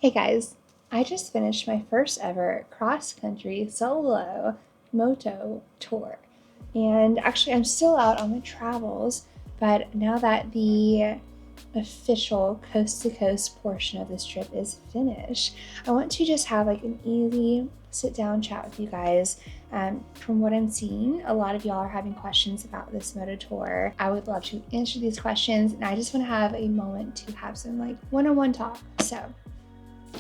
Hey guys, I just finished my first ever cross-country solo moto tour. And actually I'm still out on my travels, but now that the official coast-to-coast portion of this trip is finished, I want to just have like an easy sit-down chat with you guys. From what I'm seeing, a lot of y'all are having questions about this moto tour. I would love to answer these questions, and I just want to have a moment to have some like one-on-one talk. So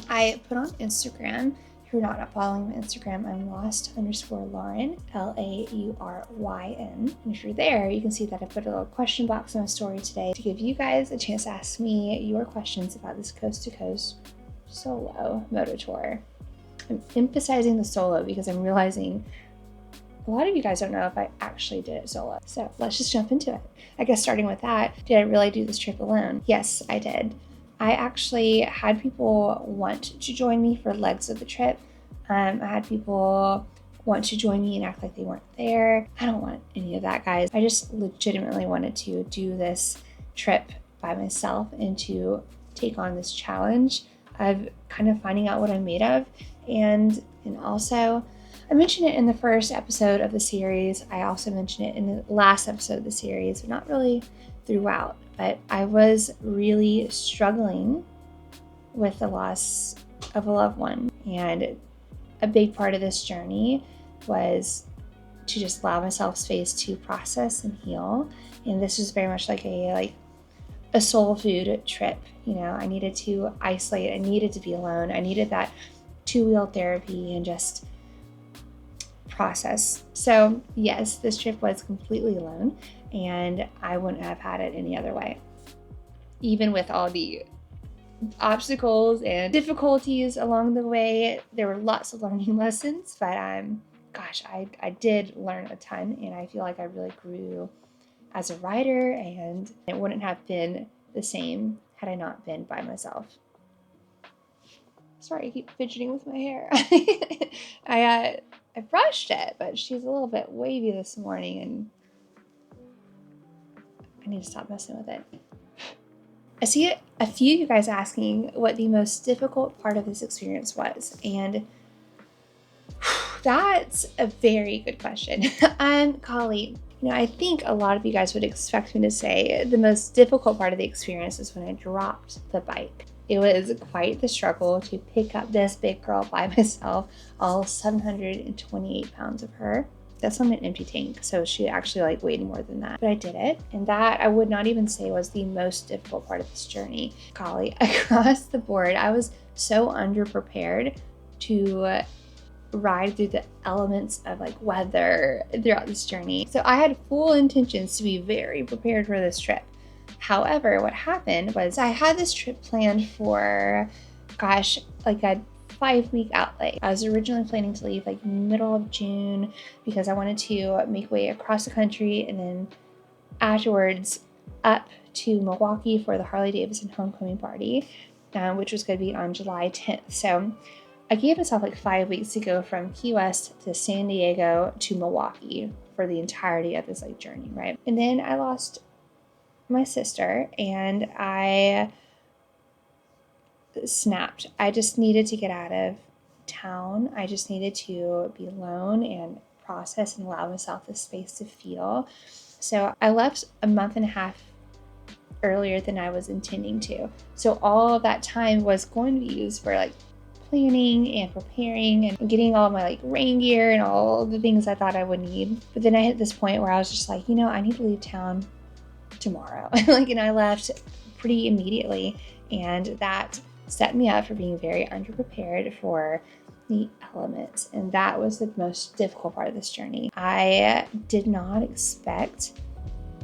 I put on Instagram. If you're not following my Instagram, I'm lost_Lauren, Lauryn. And if you're there, you can see that I put a little question box in my story today to give you guys a chance to ask me your questions about this coast-to-coast solo moto tour. I'm emphasizing the solo because I'm realizing a lot of you guys don't know if I actually did it solo. So let's just jump into it. I guess starting with that, did I really do this trip alone? Yes, I did. I actually had people want to join me for legs of the trip. I had people want to join me and act like they weren't there. I don't want any of that, guys. I just legitimately wanted to do this trip by myself and to take on this challenge of kind of finding out what I'm made of. And also, I mentioned it in the first episode of the series. I also mentioned it in the last episode of the series, but not really throughout. But I was really struggling with the loss of a loved one. And a big part of this journey was to just allow myself space to process and heal. And this was very much like a soul food trip. You know, I needed to isolate. I needed to be alone. I needed that two-wheel therapy and just process. So yes, this trip was completely alone, and I wouldn't have had it any other way. Even with all the obstacles and difficulties along the way, there were lots of learning lessons, but gosh, I did learn a ton, and I feel like I really grew as a rider, and it wouldn't have been the same had I not been by myself. Sorry, I keep fidgeting with my hair. I brushed it, but she's a little bit wavy this morning, and I need to stop messing with it. I see a few of you guys asking what the most difficult part of this experience was, and that's a very good question. Colleen, I think a lot of you guys would expect me to say the most difficult part of the experience is when I dropped the bike. It was quite the struggle to pick up this big girl by myself, all 728 pounds of her. That's on an empty tank, so she actually weighed more than that. But I did it, and that I would not even say was the most difficult part of this journey. Golly, across the board, I was so underprepared to ride through the elements of weather throughout this journey. So I had full intentions to be very prepared for this trip. However, what happened was I had this trip planned for, a 5-week outlay. I was originally planning to leave middle of June because I wanted to make way across the country and then afterwards up to Milwaukee for the Harley-Davidson homecoming party, which was going to be on July 10th. So I gave myself 5 weeks to go from Key West to San Diego to Milwaukee for the entirety of this journey, right? And then I lost my sister and I snapped. I just needed to get out of town. I just needed to be alone and process and allow myself the space to feel. So I left a month and a half earlier than I was intending to. So all of that time was going to be used for planning and preparing and getting all my rain gear and all the things I thought I would need. But then I hit this point where I was just I need to leave town tomorrow. And I left pretty immediately, and that set me up for being very underprepared for the elements, and that was the most difficult part of this journey. I did not expect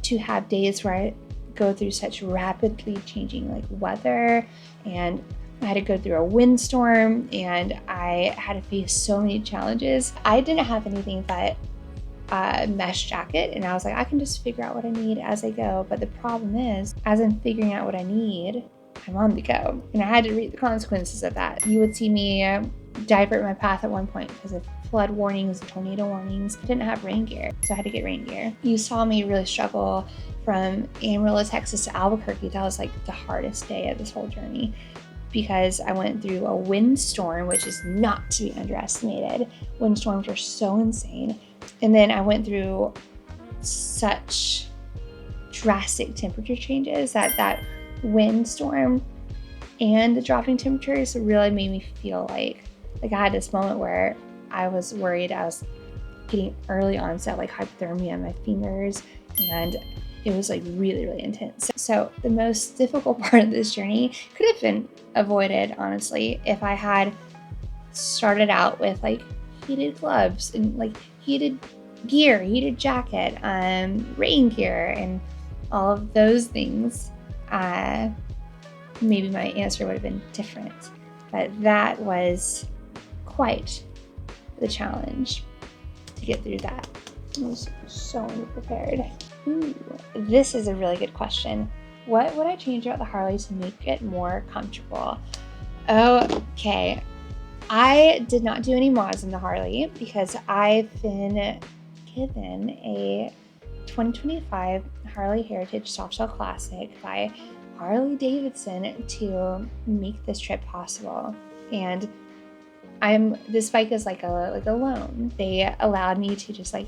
to have days where I go through such rapidly changing weather, and I had to go through a windstorm, and I had to face so many challenges. I didn't have anything but a mesh jacket, and I was I can just figure out what I need as I go. But the problem is, as I'm figuring out what I need, I'm on the go, and I had to reap the consequences of that. You would see me divert my path at one point because of flood warnings, tornado warnings. I didn't have rain gear, so I had to get rain gear. You saw me really struggle from Amarillo, Texas to Albuquerque. That was the hardest day of this whole journey, because I went through a windstorm, which is not to be underestimated. Windstorms are so insane. And then I went through such drastic temperature changes that windstorm and the dropping temperatures really made me feel like I had this moment where I was worried I was getting early onset like hypothermia in my fingers, and it was like really, really intense. So the most difficult part of this journey could have been avoided, honestly, if I had started out with like heated gloves and like heated gear, heated jacket, rain gear, and all of those things. Maybe my answer would have been different, but that was quite the challenge to get through that. I was so unprepared. Ooh, this is a really good question. What would I change about the Harley to make it more comfortable? Okay, I did not do any mods in the Harley because I've been given a 2025 Harley Heritage Softshell Classic by Harley-Davidson to make this trip possible. And this bike is like a loan. They allowed me to just like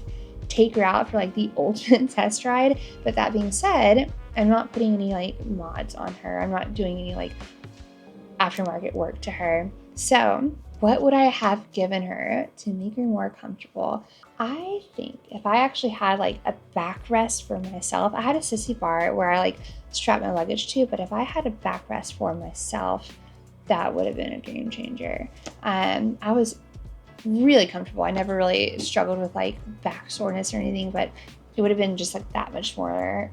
take her out for like the ultimate test ride. But that being said, I'm not putting any like mods on her. I'm not doing any like aftermarket work to her. So what would I have given her to make her more comfortable? I think if I actually had like a backrest for myself, I had a sissy bar where I like strap my luggage to, but if I had a backrest for myself, that would have been a game changer. I was really comfortable. I never really struggled with like back soreness or anything, but it would have been just like that much more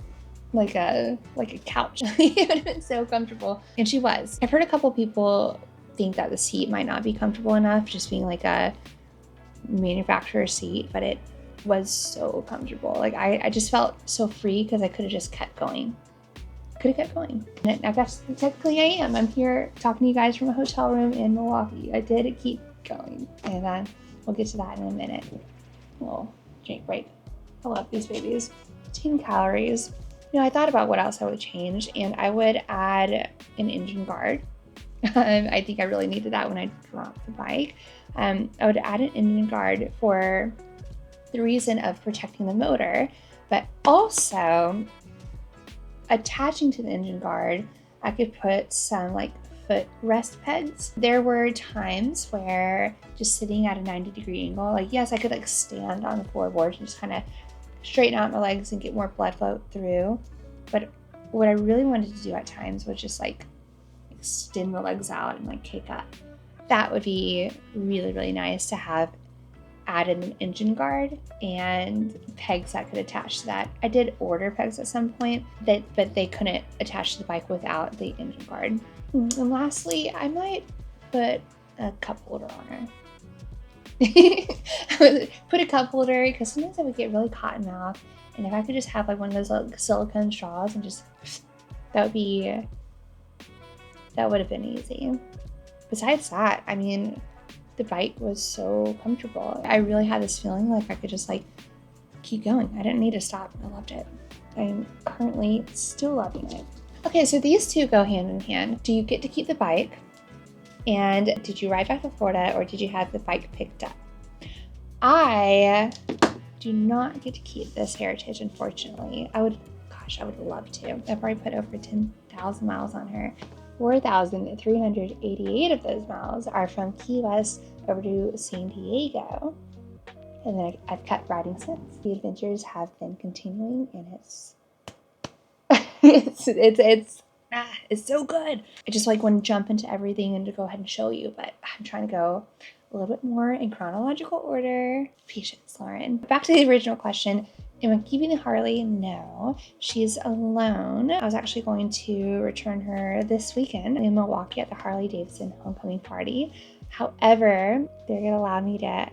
like a couch. It would have been so comfortable. And she was. I've heard a couple people think that the seat might not be comfortable enough, just being like a manufacturer seat, but it was so comfortable. Like I just felt so free because I could have just kept going. And I guess technically I am. I'm here talking to you guys from a hotel room in Milwaukee. I did keep going, and we'll get to that in a minute. A little drink break. I love these babies. 15 calories. I thought about what else I would change, and I would add an engine guard. I think I really needed that when I dropped the bike. I would add an engine guard for the reason of protecting the motor, but also attaching to the engine guard, I could put some like foot rest pegs. There were times where just sitting at a 90-degree angle, like yes, I could like stand on the floorboard and just kind of straighten out my legs and get more blood flow through. But what I really wanted to do at times was just like extend the legs out and like kick up. That would be really, really nice to have added an engine guard and pegs that could attach to that. I did order pegs at some point, but they couldn't attach to the bike without the engine guard. And lastly, I might put a cup holder on her. I would put a cup holder because sometimes I would get really cotton mouth, and if I could just have like one of those like silicone straws and just that would have been easy. Besides that, I mean, the bike was so comfortable. I really had this feeling like I could just like keep going. I didn't need to stop. I loved it. I'm currently still loving it. Okay, so these two go hand in hand. Do you get to keep the bike? And did you ride back to Florida, or did you have the bike picked up? I do not get to keep this Heritage, unfortunately. I would love to. I've already put over 10,000 miles on her. 4,388 of those miles are from Key West over to San Diego. And then I've kept riding since. The adventures have been continuing, and it's so good. I just like want to jump into everything and to go ahead and show you, but I'm trying to go a little bit more in chronological order. Patience, Lauren. Back to the original question. Am I keeping the Harley? No, she's alone. I was actually going to return her this weekend in Milwaukee at the Harley-Davidson homecoming party. However, they're gonna allow me to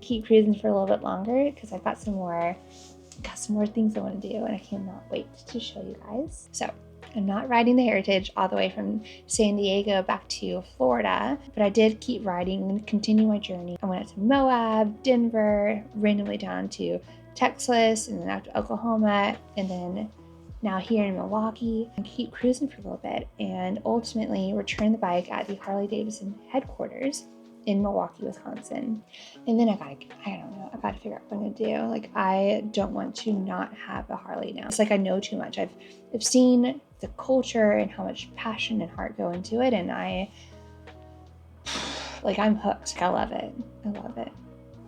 keep cruising for a little bit longer because I've got some more things I want to do, and I cannot wait to show you guys. So I'm not riding the Heritage all the way from San Diego back to Florida, but I did keep riding and continue my journey. I went out to Moab, Denver, randomly down to Texas, and then out to Oklahoma, and then now here in Milwaukee and keep cruising for a little bit and ultimately return the bike at the Harley-Davidson headquarters in Milwaukee, Wisconsin. And then I gotta figure out what I'm gonna do. Like, I don't want to not have a Harley now. It's like I know too much. I've seen the culture and how much passion and heart go into it, and I'm hooked. I love it. I love it.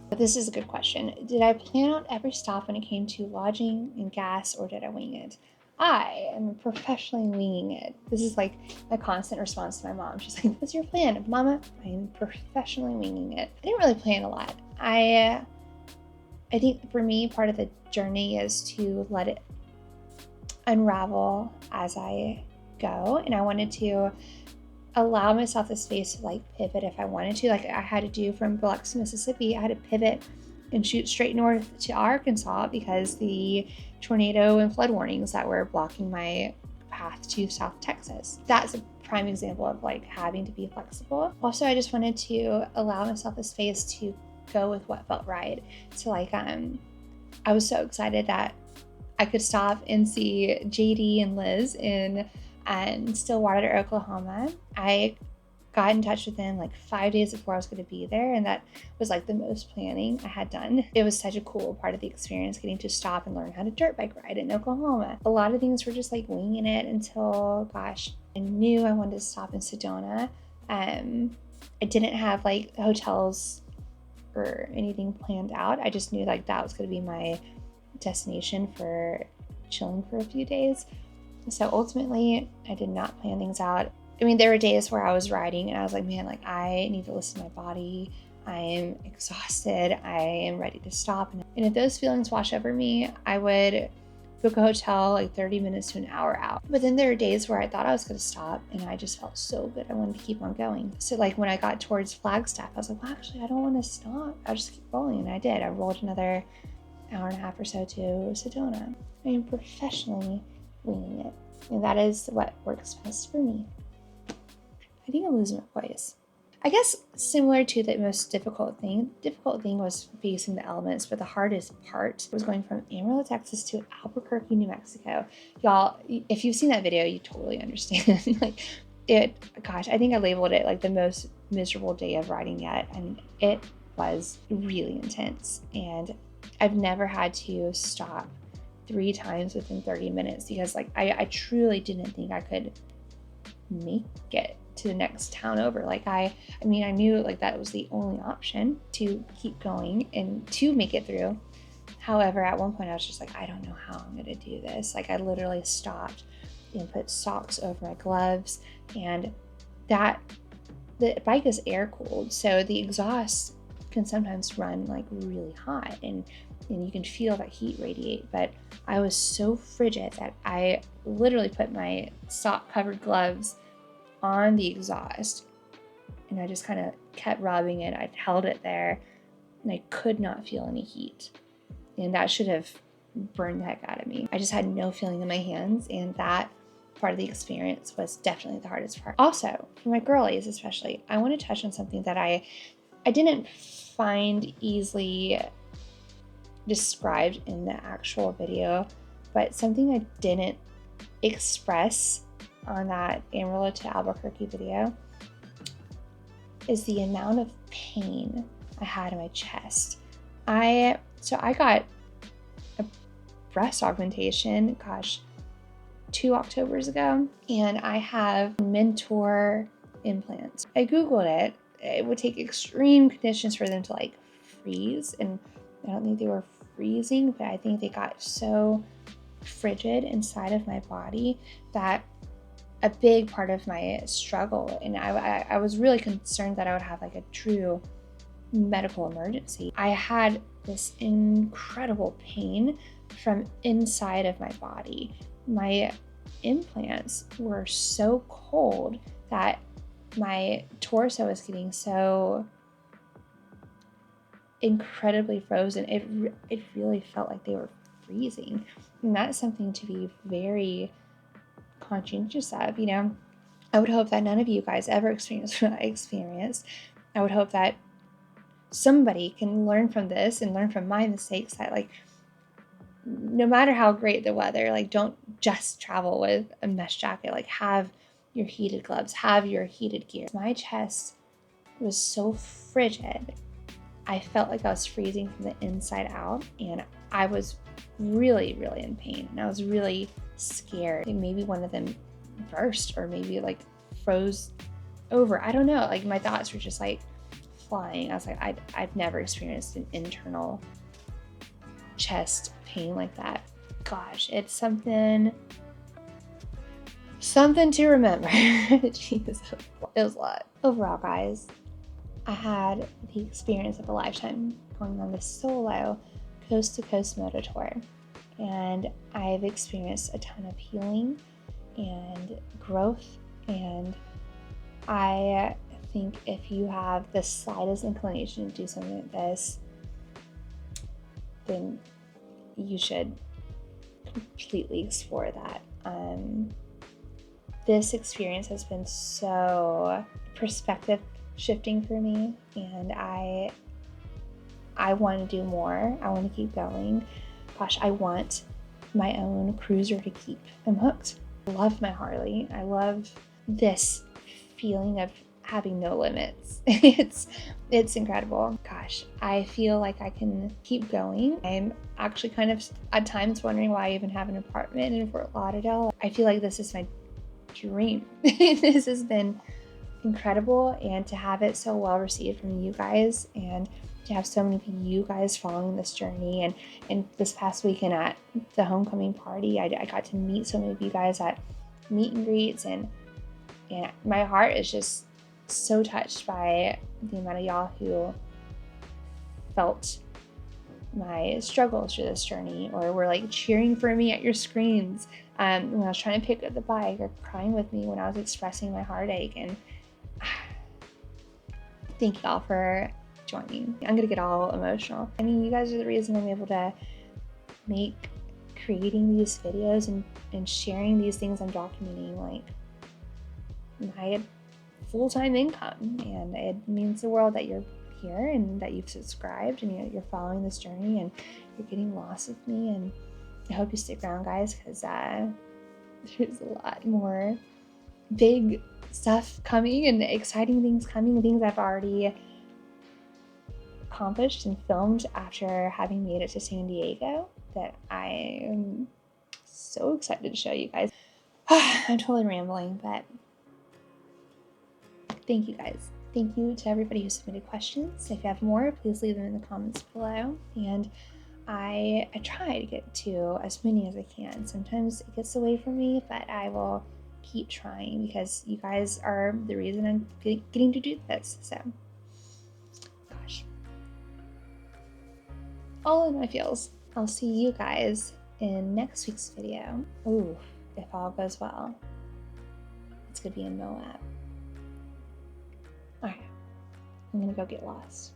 But this is a good question. Did I plan out every stop when it came to lodging and gas, or did I wing it? I am professionally winging it. This is like my constant response to my mom. She's like, what's your plan? Mama, I am professionally winging it. I didn't really plan a lot. I think for me, part of the journey is to let it unravel as I go. And I wanted to allow myself the space to like pivot if I wanted to. Like I had to do from Biloxi, Mississippi, I had to pivot and shoot straight north to Arkansas because the tornado and flood warnings that were blocking my path to South Texas. That's a prime example of like having to be flexible. Also, I just wanted to allow myself the space to go with what felt right. So like I was so excited that I could stop and see JD and Liz in Stillwater, Oklahoma. I got in touch with them like 5 days before I was going to be there, and that was like the most planning I had done. It was such a cool part of the experience, getting to stop and learn how to dirt bike ride in Oklahoma. A lot of things were just like winging it until, gosh, I knew I wanted to stop in Sedona. I didn't have like hotels or anything planned out. I just knew like that was going to be my destination for chilling for a few days. So ultimately, I did not plan things out. I mean, there were days where I was riding and I was like, man, like I need to listen to my body. I am exhausted. I am ready to stop. And if those feelings wash over me, I would book a hotel like 30 minutes to an hour out. But then there were days where I thought I was going to stop and I just felt so good. I wanted to keep on going. So like when I got towards Flagstaff, I was like, well, actually, I don't want to stop. I'll just keep rolling. And I did. I rolled another hour and a half or so to Sedona. I am professionally winging it. And that is what works best for me. I think I'm losing my voice. I guess similar to the most difficult thing was facing the elements, but the hardest part was going from Amarillo, Texas to Albuquerque, New Mexico. Y'all, if you've seen that video, you totally understand. Like gosh, I think I labeled it like the most miserable day of riding yet. And it was really intense. And I've never had to stop 3 times within 30 minutes because like I truly didn't think I could make it to the next town over. Like I mean, I knew like that was the only option to keep going and to make it through. However, at one point I was just like, I don't know how I'm gonna do this. Like I literally stopped and put socks over my gloves, and the bike is air cooled, so the exhaust can sometimes run like really hot and you can feel that heat radiate. But I was so frigid that I literally put my sock covered gloves on the exhaust and I just kind of kept rubbing it. I held it there and I could not feel any heat, and that should have burned the heck out of me. I just had no feeling in my hands, and that part of the experience was definitely the hardest part. Also, for my girlies especially, I want to touch on something that I didn't find easily described in the actual video, but something I didn't express on that Amarillo to Albuquerque video is the amount of pain I had in my chest. I got a breast augmentation, gosh, 2 Octobers ago, and I have Mentor implants. I Googled it. It would take extreme conditions for them to like freeze, and I don't think they were freezing, but I think they got so frigid inside of my body that a big part of my struggle, and I was really concerned that I would have like a true medical emergency. I had this incredible pain from inside of my body. My implants were so cold that my torso was getting so incredibly frozen. It really felt like they were freezing, and that's something to be very conscientious of. You know, I would hope that none of you guys ever experience what I experienced. I would hope that somebody can learn from this and learn from my mistakes, that like no matter how great the weather, like don't just travel with a mesh jacket. Like have your heated gloves, have your heated gear. My chest was so frigid. I felt like I was freezing from the inside out, and I was really, really in pain, and I was really scared. Like maybe one of them burst or maybe like froze over. I don't know. Like my thoughts were just like flying. I was like, I've never experienced an internal chest pain like that. Gosh, it's something to remember. Jesus, it was a lot. Overall, guys, I had the experience of a lifetime going on this solo coast-to-coast moto tour, and I've experienced a ton of healing and growth, and I think if you have the slightest inclination to do something like this, then you should completely explore that. This experience has been so perspective shifting for me, and I want to do more. I want to keep going. Gosh, I want my own cruiser to keep. I'm hooked. I love my Harley. I love this feeling of having no limits. It's incredible. Gosh, I feel like I can keep going. I'm actually kind of at times wondering why I even have an apartment in Fort Lauderdale. I feel like this is my dream. This has been incredible, and to have it so well received from you guys, and to have so many of you guys following this journey. And this past weekend at the homecoming party, I got to meet so many of you guys at meet and greets, and my heart is just so touched by the amount of y'all who felt my struggles through this journey, or were like cheering for me at your screens when I was trying to pick up the bike, or crying with me when I was expressing my heartache. And thank y'all for joining. I'm gonna get all emotional. I mean, you guys are the reason I'm able to make creating these videos and sharing these things I'm documenting like my full-time income, and it means the world that you're here and that you've subscribed and you're following this journey and you're getting lost with me. And I hope you stick around, guys, because there's a lot more big stuff coming and exciting things coming, things I've already accomplished and filmed after having made it to San Diego that I am so excited to show you guys. I'm totally rambling, but thank you guys. Thank you to everybody who submitted questions. If you have more, please leave them in the comments below. And I try to get to as many as I can. Sometimes it gets away from me, but I will keep trying because you guys are the reason I'm getting to do this. So, gosh. All in my feels. I'll see you guys in next week's video. Ooh, if all goes well. It's gonna be in Moab. Alright, I'm gonna go get lost.